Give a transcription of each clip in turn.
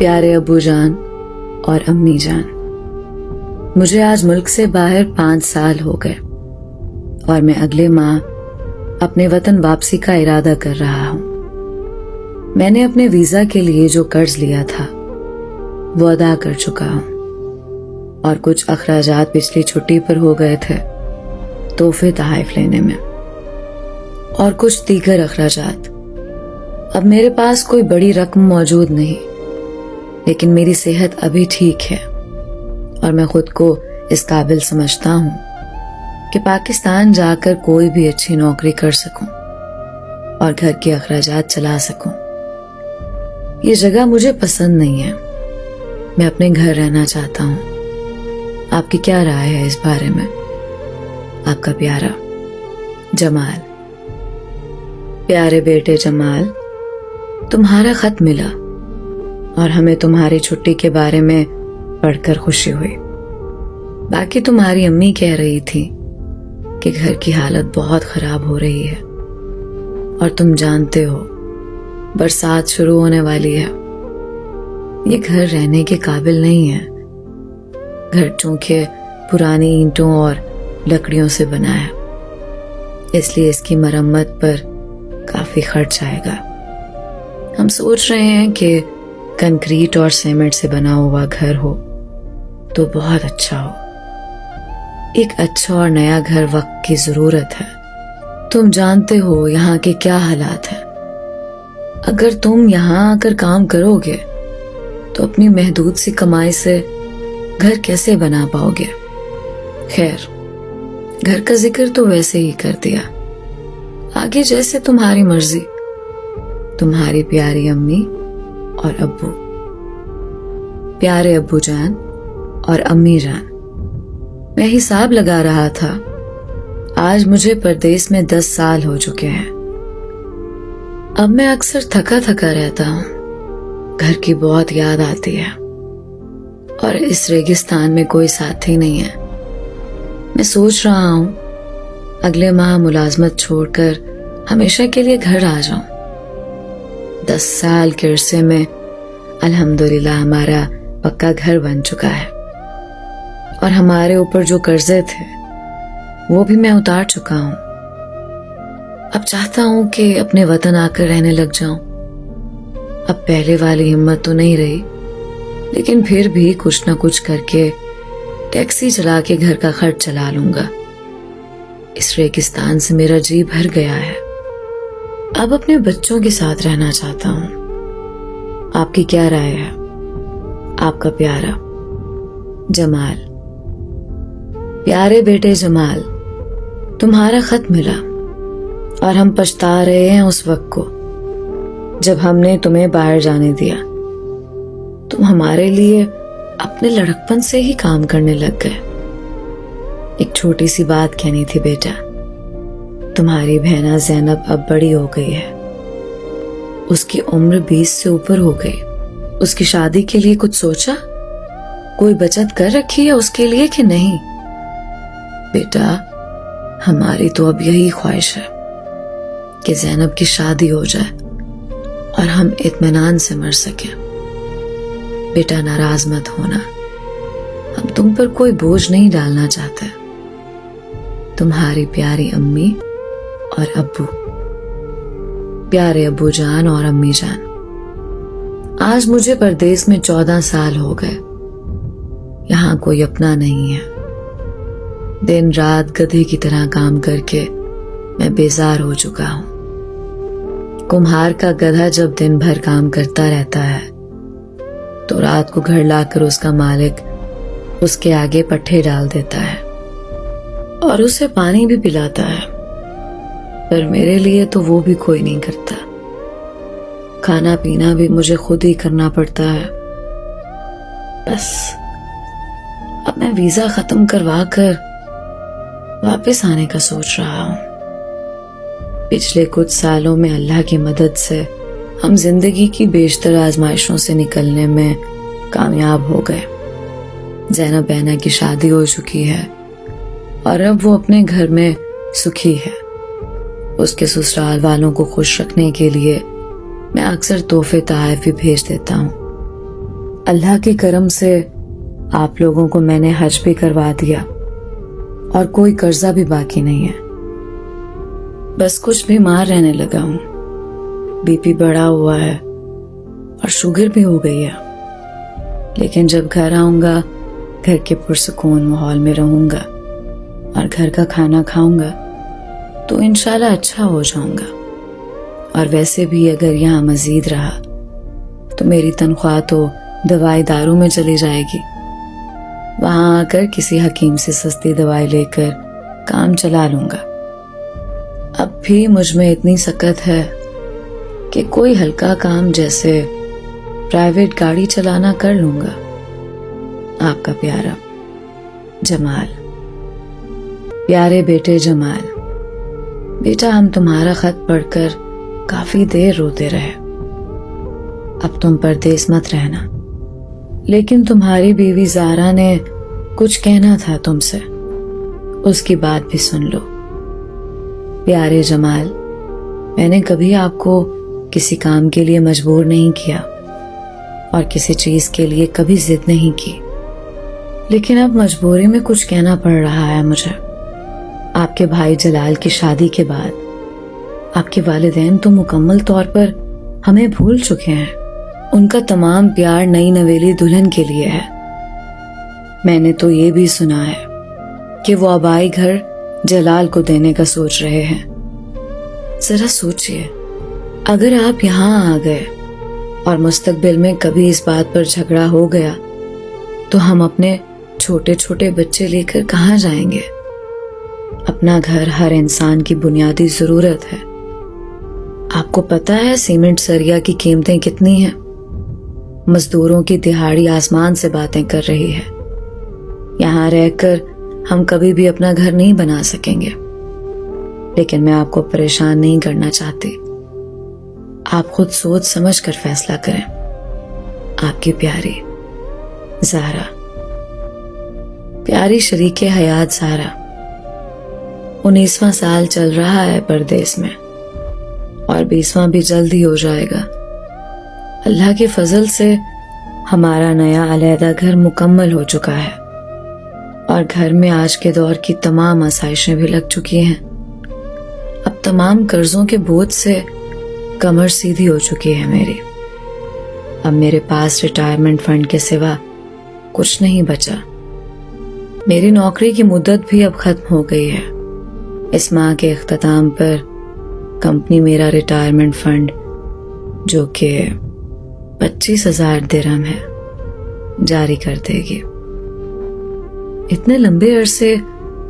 پیارے ابو جان اور امی جان، مجھے آج ملک سے باہر 5 سال ہو گئے اور میں اگلے ماہ اپنے وطن واپسی کا ارادہ کر رہا ہوں۔ میں نے اپنے ویزا کے لیے جو قرض لیا تھا وہ ادا کر چکا ہوں اور کچھ اخراجات پچھلی چھٹی پر ہو گئے تھے تحفے تحائف لینے میں، اور کچھ دیگر اخراجات۔ اب میرے پاس کوئی بڑی رقم موجود نہیں، لیکن میری صحت ابھی ٹھیک ہے اور میں خود کو اس قابل سمجھتا ہوں کہ پاکستان جا کر کوئی بھی اچھی نوکری کر سکوں اور گھر کے اخراجات چلا سکوں۔ یہ جگہ مجھے پسند نہیں ہے، میں اپنے گھر رہنا چاہتا ہوں۔ آپ کی کیا رائے ہے اس بارے میں؟ آپ کا پیارا جمال۔ پیارے بیٹے جمال، تمہارا خط ملا اور ہمیں تمہاری چھٹی کے بارے میں پڑھ کر خوشی ہوئی۔ باقی تمہاری امی کہہ رہی تھی کہ گھر کی حالت بہت خراب ہو رہی ہے اور تم جانتے ہو برسات شروع ہونے والی ہے۔ یہ گھر رہنے کے قابل نہیں ہے۔ گھر چونکہ پرانی اینٹوں اور لکڑیوں سے بنا ہے، اس لیے اس کی مرمت پر کافی خرچ آئے گا۔ ہم سوچ رہے ہیں کہ کنکریٹ اور سیمنٹ سے بنا ہوا گھر ہو تو بہت اچھا ہو۔ ایک اچھا اور نیا گھر وقت کی ضرورت ہے۔ تم جانتے ہو یہاں کے کیا حالات ہیں۔ اگر تم یہاں آ کر کام کرو گے تو اپنی محدود سی کمائی سے گھر کیسے بنا پاؤ گے؟ خیر، گھر کا ذکر تو ویسے ہی کر دیا، آگے جیسے تمہاری مرضی۔ تمہاری پیاری امی اور ابو۔ پیارے ابو جان اور امی جان، میں حساب لگا رہا تھا، آج مجھے پردیس میں 10 سال ہو چکے ہیں۔ اب میں اکثر تھکا تھکا رہتا ہوں، گھر کی بہت یاد آتی ہے اور اس ریگستان میں کوئی ساتھی نہیں ہے۔ میں سوچ رہا ہوں اگلے ماہ ملازمت چھوڑ کر ہمیشہ کے لیے گھر آ جاؤں۔ 10 سال کے عرصے میں الحمدللہ ہمارا پکا گھر بن چکا ہے اور ہمارے اوپر جو قرضے تھے وہ بھی میں اتار چکا ہوں۔ اب چاہتا ہوں کہ اپنے وطن آ کر رہنے لگ جاؤں۔ اب پہلے والی ہمت تو نہیں رہی، لیکن پھر بھی کچھ نہ کچھ کر کے ٹیکسی چلا کے گھر کا خرچ چلا لوں گا۔ اس ریگستان سے میرا جی بھر گیا ہے، اب اپنے بچوں کے ساتھ رہنا چاہتا ہوں۔ آپ کی کیا رائے ہے؟ آپ کا پیارا جمال۔ پیارے بیٹے جمال، تمہارا خط ملا اور ہم پچھتا رہے ہیں اس وقت کو جب ہم نے تمہیں باہر جانے دیا۔ تم ہمارے لیے اپنے لڑکپن سے ہی کام کرنے لگ گئے۔ ایک چھوٹی سی بات کہنی تھی بیٹا، تمہاری بہنا زینب اب بڑی ہو گئی ہے، اس کی عمر 20 سے اوپر ہو گئی۔ اس کی شادی کے لیے کچھ سوچا؟ کوئی بچت کر رکھی ہے اس کے لیے کہ نہیں؟ بیٹا، ہماری تو اب یہی خواہش ہے کہ زینب کی شادی ہو جائے اور ہم اطمینان سے مر سکیں۔ بیٹا ناراض مت ہونا، ہم تم پر کوئی بوجھ نہیں ڈالنا چاہتے۔ تمہاری پیاری امی اور ابو۔ پیارے ابو جان اور امی جان، آج مجھے پردیس میں 14 سال ہو گئے۔ یہاں کوئی اپنا نہیں ہے۔ دن رات گدھے کی طرح کام کر کے میں بیزار ہو چکا ہوں۔ کمہار کا گدھا جب دن بھر کام کرتا رہتا ہے تو رات کو گھر لا کر اس کا مالک اس کے آگے پٹھے ڈال دیتا ہے اور اسے پانی بھی پلاتا ہے، پر میرے لیے تو وہ بھی کوئی نہیں کرتا۔ کھانا پینا بھی مجھے خود ہی کرنا پڑتا ہے۔ بس اب میں ویزا ختم کروا کر واپس آنے کا سوچ رہا ہوں۔ پچھلے کچھ سالوں میں اللہ کی مدد سے ہم زندگی کی بیشتر آزمائشوں سے نکلنے میں کامیاب ہو گئے۔ زینب بہنا کی شادی ہو چکی ہے اور اب وہ اپنے گھر میں سکھی ہے۔ اس کے سسرال والوں کو خوش رکھنے کے لیے میں اکثر تحفے تحائف بھی بھیج دیتا ہوں۔ اللہ کے کرم سے آپ لوگوں کو میں نے حج بھی کروا دیا اور کوئی قرضہ بھی باقی نہیں ہے. بس کچھ بیمار رہنے لگا ہوں. بی پی بڑھا ہوا ہے اور شوگر بھی ہو گئی ہے. لیکن جب گھر آؤں گا گھر کے پرسکون ماحول میں رہوں گا اور گھر کا کھانا کھاؤں گا تو انشاءاللہ اچھا ہو جاؤں گا. اور ویسے بھی اگر یہاں مزید رہا تو میری تنخواہ تو دوائی دارو میں چلی جائے گی. وہاں آ کر کسی حکیم سے سستی دوائی لے کر کام چلا لوں گا. اب بھی مجھ میں اتنی سکت ہے کہ کوئی ہلکا کام جیسے پرائیویٹ گاڑی چلانا کر لوں گا. آپ کا پیارا جمال. پیارے بیٹے جمال، بیٹا ہم تمہارا خط پڑھ کر کافی دیر روتے رہے. اب تم پردیس مت رہنا، لیکن تمہاری بیوی زہرا نے کچھ کہنا تھا تم سے، اس کی بات بھی سن لو. پیارے جمال، میں نے کبھی آپ کو کسی کام کے لیے مجبور نہیں کیا اور کسی چیز کے لیے کبھی ضد نہیں کی، لیکن اب مجبوری میں کچھ کہنا پڑ رہا ہے مجھے. آپ کے بھائی جلال کی شادی کے بعد آپ کے والدین تو مکمل طور پر ہمیں بھول چکے ہیں. ان کا تمام پیار نئی نویلی دلہن کے لیے ہے. میں نے تو یہ بھی سنا ہے کہ وہ آبائی گھر جلال کو دینے کا سوچ رہے ہیں. ذرا سوچئے، اگر آپ یہاں آ گئے اور مستقبل میں کبھی اس بات پر جھگڑا ہو گیا تو ہم اپنے چھوٹے چھوٹے بچے لے کر کہاں جائیں گے؟ اپنا گھر ہر انسان کی بنیادی ضرورت ہے. آپ کو پتا ہے سیمنٹ سریا کی قیمتیں کتنی ہیں؟ مزدوروں کی دہاڑی آسمان سے باتیں کر رہی ہے. یہاں رہ کر ہم کبھی بھی اپنا گھر نہیں بنا سکیں گے. لیکن میں آپ کو پریشان نہیں کرنا چاہتی. آپ خود سوچ سمجھ کر فیصلہ کریں. آپ کی پیاری زہرا. پیاری شریک حیات زہرا. 19واں سال چل رہا ہے پردیس میں اور 20واں بھی جلد ہی ہو جائے گا. اللہ کے فضل سے ہمارا نیا علیحدہ گھر مکمل ہو چکا ہے اور گھر میں آج کے دور کی تمام آسائشیں بھی لگ چکی ہیں. اب تمام قرضوں کے بوجھ سے کمر سیدھی ہو چکی ہے میری. اب میرے پاس ریٹائرمنٹ فنڈ کے سوا کچھ نہیں بچا. میری نوکری کی مدت بھی اب ختم ہو گئی ہے. اس ماہ کے اختتام پر کمپنی میرا ریٹائرمنٹ فنڈ جو کہ 25,000 درہم ہے جاری کر دے گی. اتنے لمبے عرصے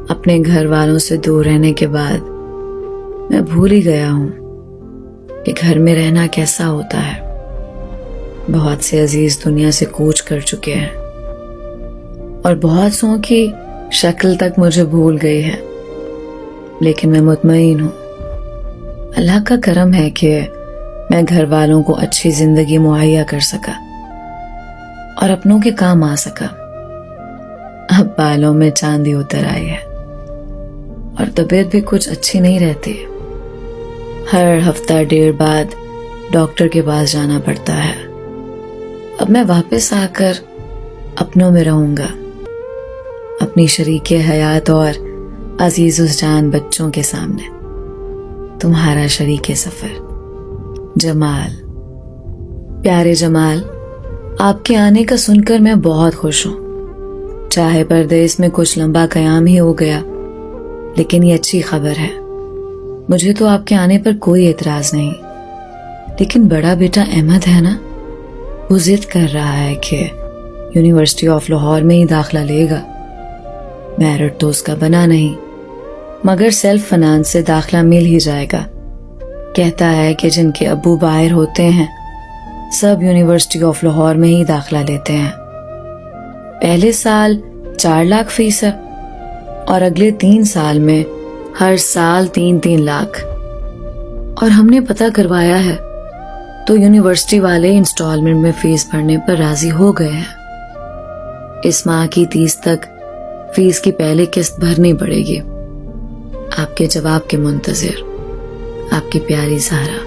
اپنے گھر والوں سے دور رہنے کے بعد میں بھول ہی گیا ہوں کہ گھر میں رہنا کیسا ہوتا ہے. بہت سے عزیز دنیا سے کوچ کر چکے ہیں اور بہت سو کی شکل تک مجھے بھول گئی ہے. لیکن میں مطمئن ہوں اللہ کا کرم ہے کہ میں گھر والوں کو اچھی زندگی مہیا کر سکا اور اپنوں کے کام آ سکا. اب بالوں میں چاندی اتر آئی ہے اور طبیعت بھی کچھ اچھی نہیں رہتی. ہر ہفتہ 1.5 بعد ڈاکٹر کے پاس جانا پڑتا ہے. اب میں واپس آ کر اپنوں میں رہوں گا، اپنی شریک حیات اور عزیز جان بچوں کے سامنے. تمہارا شریک سفر جمال. پیارے جمال، آپ کے آنے کا سن کر میں بہت خوش ہوں. چاہے پردیس میں کچھ لمبا قیام ہی ہو گیا لیکن یہ اچھی خبر ہے. مجھے تو آپ کے آنے پر کوئی اعتراض نہیں. لیکن بڑا بیٹا احمد ہے نا، وہ ضد کر رہا ہے کہ یونیورسٹی آف لاہور میں ہی داخلہ لے گا. میرٹ تو اس کا بنا نہیں مگر سیلف فنانس سے داخلہ مل ہی جائے گا. کہتا ہے کہ جن کے ابو باہر ہوتے ہیں سب یونیورسٹی آف لاہور میں ہی داخلہ لیتے ہیں. پہلے سال 4 لاکھ فیس ہے اور اگلے 3 سال میں ہر سال 3 لاکھ. اور ہم نے پتہ کروایا ہے تو یونیورسٹی والے انسٹالمنٹ میں فیس بھرنے پر راضی ہو گئے ہیں. اس ماہ کی 30 تک فیس کی پہلی قسط بھرنی پڑے گی. آپ کے جواب کے منتظر. آپ کی پیاری زہرا.